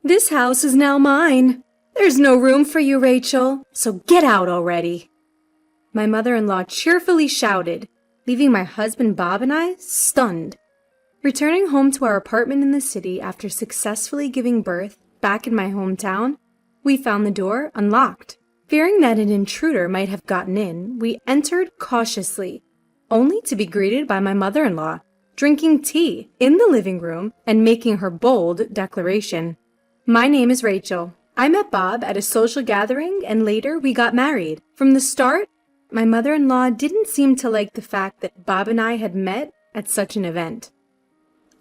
This house is now mine. There's no room for you, Rachel, so get out already." My mother-in-law cheerfully shouted, leaving my husband Bob and I stunned. Returning home to our apartment in the city after successfully giving birth back in my hometown, we found the door unlocked. Fearing that an intruder might have gotten in, we entered cautiously, only to be greeted by my mother-in-law, drinking tea in the living room and making her bold declaration. "My name is Rachel. I met Bob at a social gathering and later we got married. From the start, my mother-in-law didn't seem to like the fact that Bob and I had met at such an event.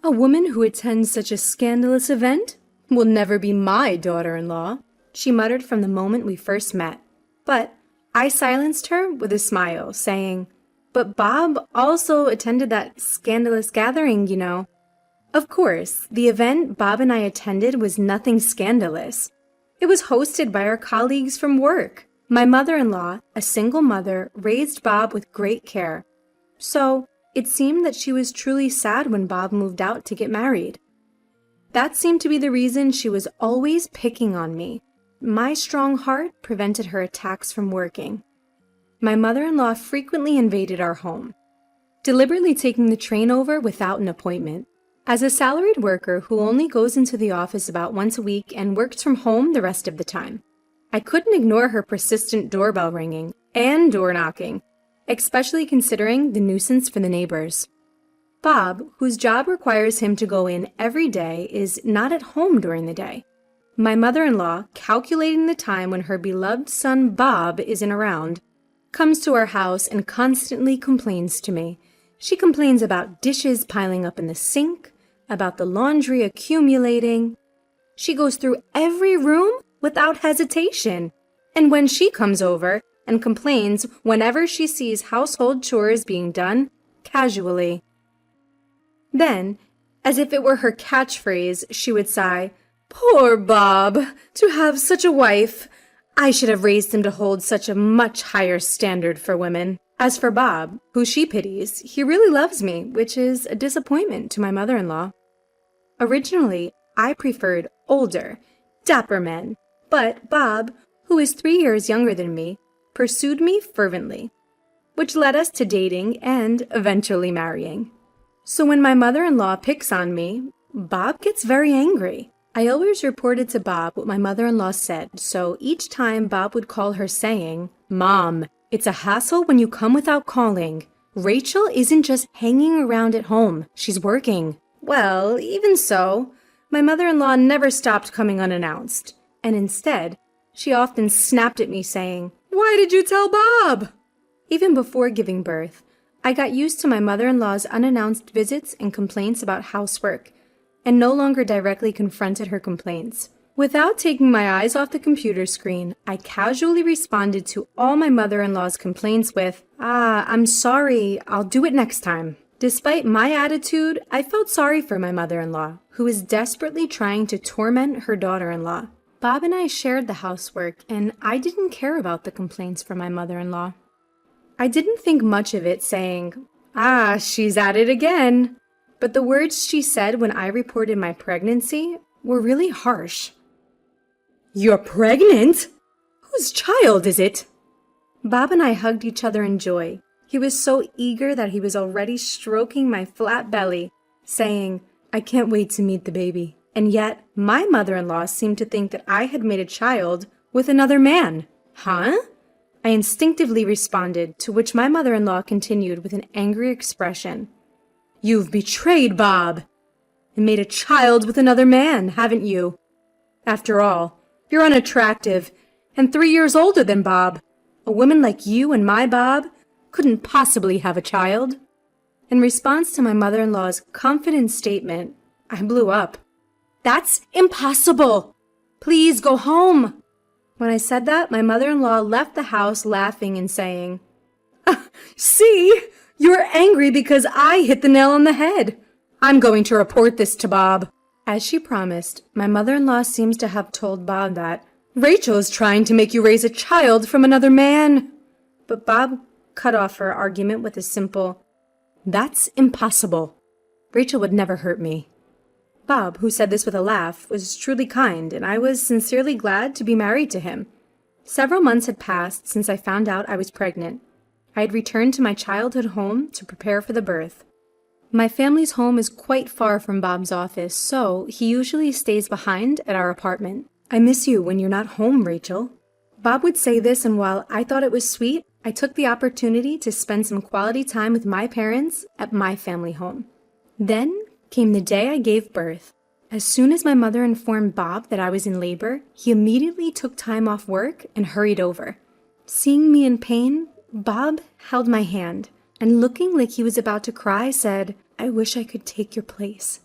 A woman who attends such a scandalous event will never be my daughter-in-law," she muttered from the moment we first met. But I silenced her with a smile, saying, "But Bob also attended that scandalous gathering, you know." Of course, the event Bob and I attended was nothing scandalous. It was hosted by our colleagues from work. My mother-in-law, a single mother, raised Bob with great care. So it seemed that she was truly sad when Bob moved out to get married. That seemed to be the reason she was always picking on me. My strong heart prevented her attacks from working. My mother-in-law frequently invaded our home, deliberately taking the train over without an appointment. As a salaried worker who only goes into the office about once a week and works from home the rest of the time, I couldn't ignore her persistent doorbell ringing and door knocking, especially considering the nuisance for the neighbors. Bob, whose job requires him to go in every day, is not at home during the day. My mother-in-law, calculating the time when her beloved son Bob isn't around, comes to our house and constantly complains to me. She complains about dishes piling up in the sink, about the laundry accumulating. She goes through every room without hesitation. And when she comes over and complains whenever she sees household chores being done casually. Then, as if it were her catchphrase, she would sigh, "Poor Bob, to have such a wife. I should have raised him to hold such a much higher standard for women." As for Bob, who she pities, he really loves me, which is a disappointment to my mother-in-law. Originally, I preferred older, dapper men, but Bob, who is 3 years younger than me, pursued me fervently, which led us to dating and eventually marrying. So when my mother-in-law picks on me, Bob gets very angry. I always reported to Bob what my mother-in-law said, so each time Bob would call her saying, "Mom, it's a hassle when you come without calling. Rachel isn't just hanging around at home, she's working." Well, even so, my mother-in-law never stopped coming unannounced, and instead, she often snapped at me saying, "Why did you tell Bob?" Even before giving birth, I got used to my mother-in-law's unannounced visits and complaints about housework, and no longer directly confronted her complaints. Without taking my eyes off the computer screen, I casually responded to all my mother-in-law's complaints with, "I'm sorry, I'll do it next time." Despite my attitude, I felt sorry for my mother-in-law, who was desperately trying to torment her daughter-in-law. Bob and I shared the housework, and I didn't care about the complaints from my mother-in-law. I didn't think much of it, saying, "She's at it again." But the words she said when I reported my pregnancy were really harsh. "You're pregnant? Whose child is it?" Bob and I hugged each other in joy. He was so eager that he was already stroking my flat belly, saying, "I can't wait to meet the baby." And yet, my mother-in-law seemed to think that I had made a child with another man. "Huh?" I instinctively responded, to which my mother-in-law continued with an angry expression. "You've betrayed Bob and made a child with another man, haven't you? After all, you're unattractive and 3 years older than Bob. A woman like you and my Bob couldn't possibly have a child." In response to my mother-in-law's confident statement, I blew up. "That's impossible! Please go home!" When I said that, my mother-in-law left the house laughing and saying, "See? You're angry because I hit the nail on the head. I'm going to report this to Bob." As she promised, my mother-in-law seems to have told Bob that Rachel is trying to make you raise a child from another man. But Bob cut off her argument with a simple, "That's impossible. Rachel would never hurt me." Bob, who said this with a laugh, was truly kind, and I was sincerely glad to be married to him. Several months had passed since I found out I was pregnant. I had returned to my childhood home to prepare for the birth. My family's home is quite far from Bob's office, so he usually stays behind at our apartment. "I miss you when you're not home, Rachel." Bob would say this, and while I thought it was sweet, I took the opportunity to spend some quality time with my parents at my family home. Then came the day I gave birth. As soon as my mother informed Bob that I was in labor, he immediately took time off work and hurried over. Seeing me in pain, Bob held my hand, and looking like he was about to cry, said, "I wish I could take your place."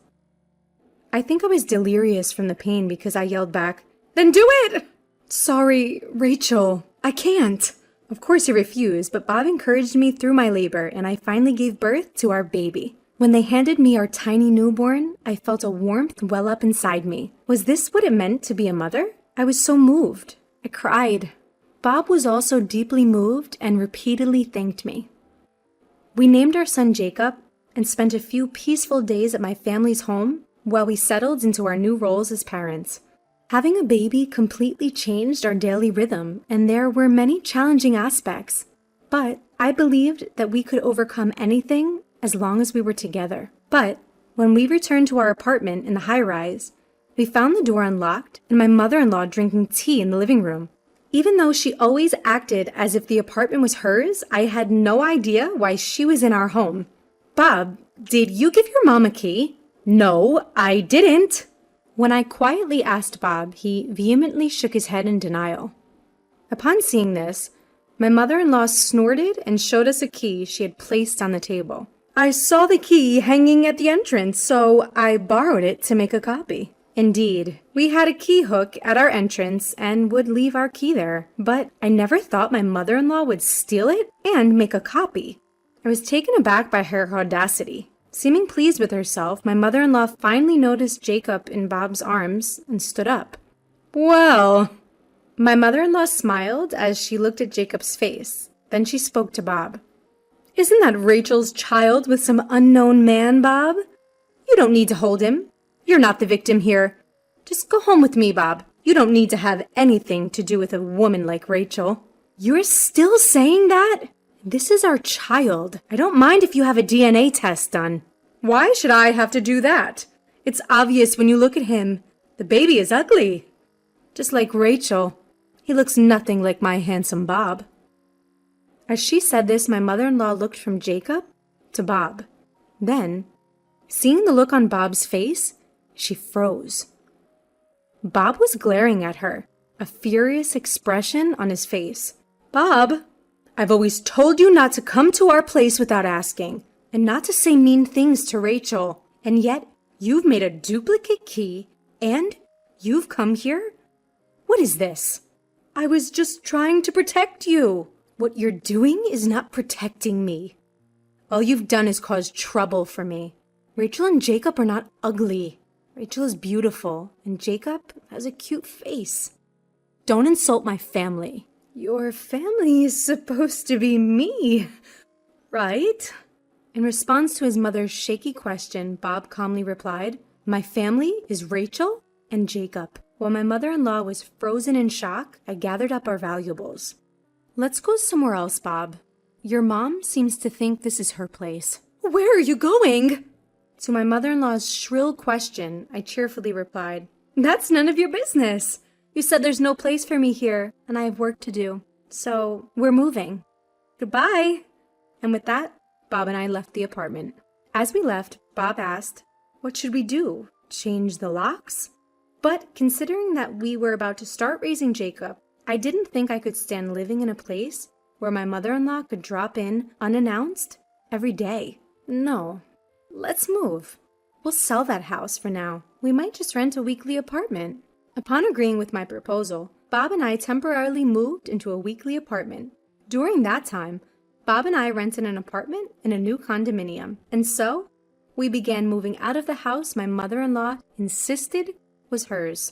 I think I was delirious from the pain because I yelled back, "Then do it!" "Sorry, Rachel, I can't." Of course he refused, but Bob encouraged me through my labor, and I finally gave birth to our baby. When they handed me our tiny newborn, I felt a warmth well up inside me. Was this what it meant to be a mother? I was so moved. I cried. Bob was also deeply moved and repeatedly thanked me. We named our son Jacob and spent a few peaceful days at my family's home while we settled into our new roles as parents. Having a baby completely changed our daily rhythm, and there were many challenging aspects. But I believed that we could overcome anything as long as we were together. But when we returned to our apartment in the high-rise, we found the door unlocked and my mother-in-law drinking tea in the living room. Even though she always acted as if the apartment was hers, I had no idea why she was in our home. "Bob, did you give your mom a key?" "No, I didn't." When I quietly asked Bob, he vehemently shook his head in denial. Upon seeing this, my mother-in-law snorted and showed us a key she had placed on the table. "I saw the key hanging at the entrance, so I borrowed it to make a copy." Indeed, we had a key hook at our entrance and would leave our key there, but I never thought my mother-in-law would steal it and make a copy. I was taken aback by her audacity. Seeming pleased with herself, my mother-in-law finally noticed Jacob in Bob's arms and stood up. "Well," my mother-in-law smiled as she looked at Jacob's face. Then she spoke to Bob. "Isn't that Rachel's child with some unknown man, Bob? You don't need to hold him. You're not the victim here. Just go home with me, Bob. You don't need to have anything to do with a woman like Rachel." "You're still saying that? This is our child. I don't mind if you have a DNA test done." "Why should I have to do that? It's obvious when you look at him. The baby is ugly. Just like Rachel. He looks nothing like my handsome Bob." As she said this, my mother-in-law looked from Jacob to Bob. Then, seeing the look on Bob's face, she froze. Bob was glaring at her, a furious expression on his face. "Bob, I've always told you not to come to our place without asking, and not to say mean things to Rachel, and yet you've made a duplicate key, and you've come here? What is this?" "I was just trying to protect you." "What you're doing is not protecting me. All you've done is cause trouble for me. Rachel and Jacob are not ugly. Rachel is beautiful, and Jacob has a cute face. Don't insult my family." "Your family is supposed to be me, right?" In response to his mother's shaky question, Bob calmly replied, "My family is Rachel and Jacob." While my mother-in-law was frozen in shock, I gathered up our valuables. "Let's go somewhere else, Bob. Your mom seems to think this is her place." "Where are you going?" To my mother-in-law's shrill question, I cheerfully replied, "That's none of your business. You said there's no place for me here, and I have work to do. So, we're moving. Goodbye." And with that, Bob and I left the apartment. As we left, Bob asked, "What should we do? Change the locks?" But considering that we were about to start raising Jacob, I didn't think I could stand living in a place where my mother-in-law could drop in unannounced every day. No, let's move. We'll sell that house for now. We might just rent a weekly apartment. Upon agreeing with my proposal, Bob and I temporarily moved into a weekly apartment. During that time, Bob and I rented an apartment in a new condominium, and so we began moving out of the house my mother-in-law insisted was hers.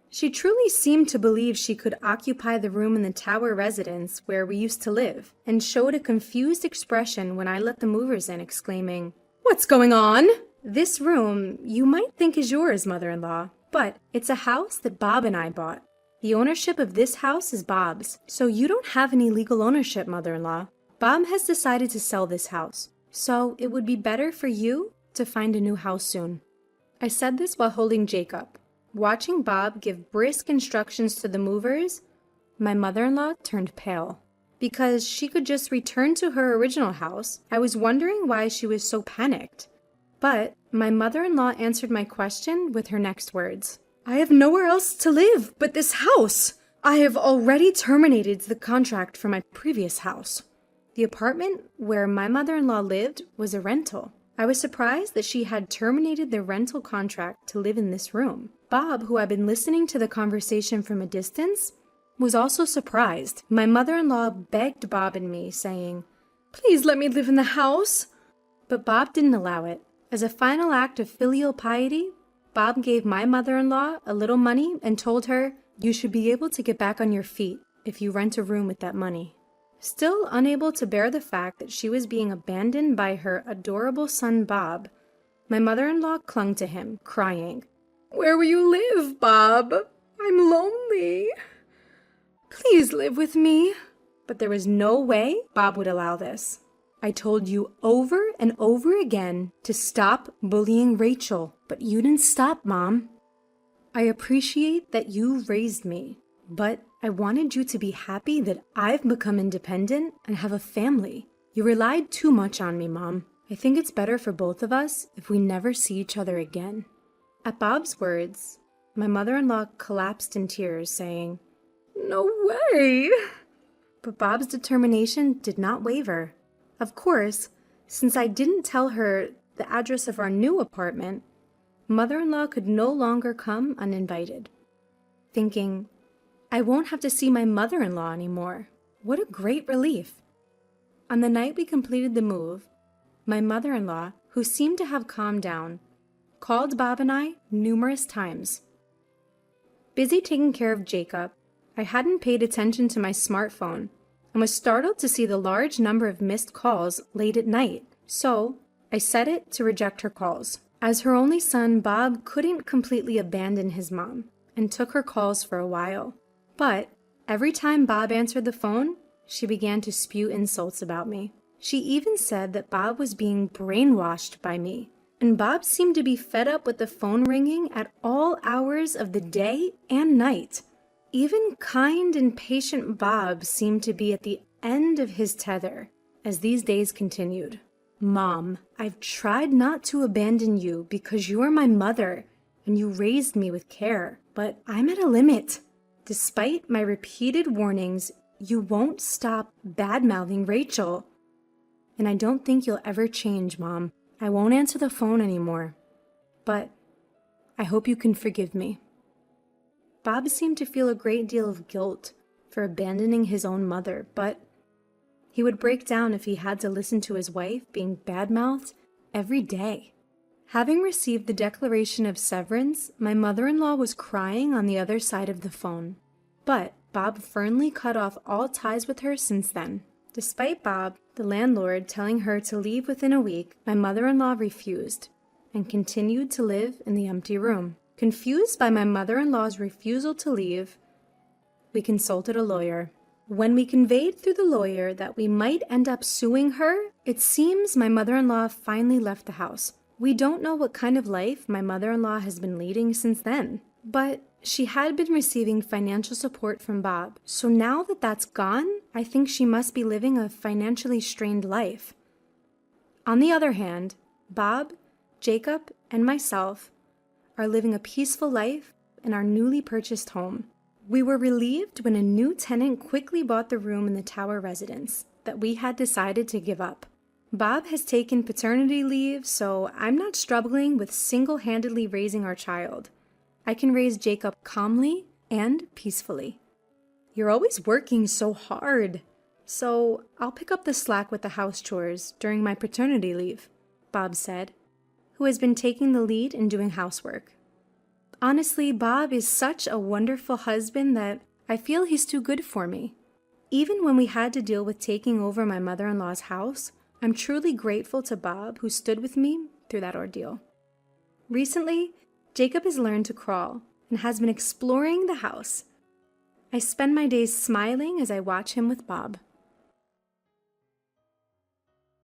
She truly seemed to believe she could occupy the room in the tower residence where we used to live, and showed a confused expression when I let the movers in, exclaiming, "What's going on? This room you might think is yours, mother-in-law, but it's a house that Bob and I bought. The ownership of this house is Bob's, so you don't have any legal ownership, mother-in-law. Bob has decided to sell this house, so it would be better for you to find a new house soon. I said this while holding Jacob. Watching Bob give brisk instructions to the movers, my mother-in-law turned pale. Because she could just return to her original house, I was wondering why she was so panicked. But my mother-in-law answered my question with her next words. I have nowhere else to live but this house. I have already terminated the contract for my previous house. The apartment where my mother-in-law lived was a rental. I was surprised that she had terminated the rental contract to live in this room. Bob, who had been listening to the conversation from a distance, was also surprised. My mother-in-law begged Bob and me, saying, "Please let me live in the house." But Bob didn't allow it. As a final act of filial piety, Bob gave my mother-in-law a little money and told her, "You should be able to get back on your feet if you rent a room with that money." Still unable to bear the fact that she was being abandoned by her adorable son Bob, my mother-in-law clung to him, crying, "Where will you live, Bob? I'm lonely. Please live with me." But there was no way Bob would allow this. I told you over and over again to stop bullying Rachel, but you didn't stop, Mom. I appreciate that you raised me, but I wanted you to be happy that I've become independent and have a family. You relied too much on me, Mom. I think it's better for both of us if we never see each other again. At Bob's words, my mother-in-law collapsed in tears, saying, "No way!" But Bob's determination did not waver. Of course, since I didn't tell her the address of our new apartment, mother-in-law could no longer come uninvited. Thinking, I won't have to see my mother-in-law anymore. What a great relief. On the night we completed the move, my mother-in-law, who seemed to have calmed down, called Bob and I numerous times. Busy taking care of Jacob, I hadn't paid attention to my smartphone and was startled to see the large number of missed calls late at night, so I set it to reject her calls. As her only son, Bob couldn't completely abandon his mom and took her calls for a while. But every time Bob answered the phone, she began to spew insults about me. She even said that Bob was being brainwashed by me, and Bob seemed to be fed up with the phone ringing at all hours of the day and night. Even kind and patient Bob seemed to be at the end of his tether as these days continued. Mom, I've tried not to abandon you because you are my mother and you raised me with care, but I'm at a limit. Despite my repeated warnings, you won't stop bad-mouthing Rachel. And I don't think you'll ever change, Mom. I won't answer the phone anymore. But I hope you can forgive me. Bob seemed to feel a great deal of guilt for abandoning his own mother, but he would break down if he had to listen to his wife being bad-mouthed every day. Having received the declaration of severance, my mother-in-law was crying on the other side of the phone. But Bob firmly cut off all ties with her since then. Despite Bob, the landlord, telling her to leave within a week, my mother-in-law refused and continued to live in the empty room. Confused by my mother-in-law's refusal to leave, we consulted a lawyer. When we conveyed through the lawyer that we might end up suing her, it seems my mother-in-law finally left the house. We don't know what kind of life my mother-in-law has been leading since then, but she had been receiving financial support from Bob. So now that that's gone, I think she must be living a financially strained life. On the other hand, Bob, Jacob, and myself are living a peaceful life in our newly purchased home. We were relieved when a new tenant quickly bought the room in the tower residence that we had decided to give up. Bob has taken paternity leave, so I'm not struggling with single-handedly raising our child. I can raise Jacob calmly and peacefully. You're always working so hard, so I'll pick up the slack with the house chores during my paternity leave, Bob said, who has been taking the lead in doing housework. Honestly, Bob is such a wonderful husband that I feel he's too good for me. Even when we had to deal with taking over my mother-in-law's house, I'm truly grateful to Bob who stood with me through that ordeal. Recently, Jacob has learned to crawl and has been exploring the house. I spend my days smiling as I watch him with Bob.